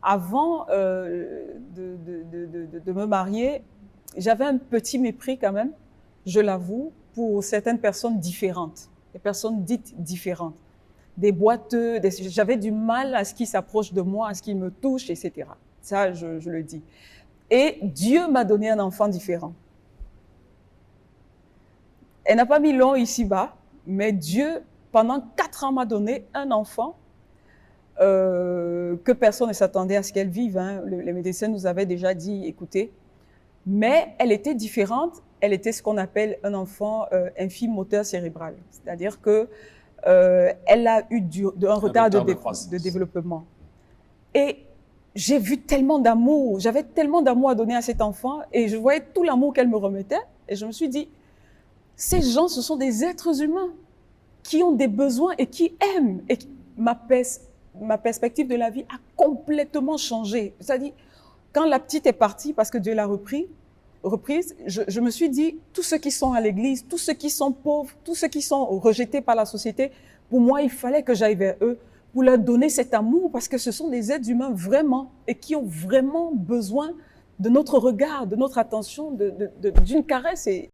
avant de me marier, j'avais un petit mépris quand même, je l'avoue, pour certaines personnes différentes, des personnes dites différentes, des boiteux, j'avais du mal à ce qui s'approche de moi, à ce qui me touche, etc. Ça, je le dis. Et Dieu m'a donné un enfant différent. Elle n'a pas mis long ici-bas, mais Dieu, pendant 4 ans, m'a donné un enfant que personne ne s'attendait à ce qu'elle vive. Hein. Les médecins nous avaient déjà dit, écoutez, mais elle était différente, elle était ce qu'on appelle un enfant infime moteur cérébral, c'est-à-dire que elle a eu un retard de développement. Et j'ai vu tellement d'amour, j'avais tellement d'amour à donner à cet enfant et je voyais tout l'amour qu'elle me remettait et je me suis dit, ces gens, ce sont des êtres humains qui ont des besoins et qui aiment. Et ma perspective de la vie a complètement changé. C'est-à-dire, quand la petite est partie, parce que Dieu l'a reprise, je me suis dit, tous ceux qui sont à l'église, tous ceux qui sont pauvres, tous ceux qui sont rejetés par la société, pour moi, il fallait que j'aille vers eux pour leur donner cet amour, parce que ce sont des êtres humains vraiment, et qui ont vraiment besoin de notre regard, de notre attention, d'une caresse. Et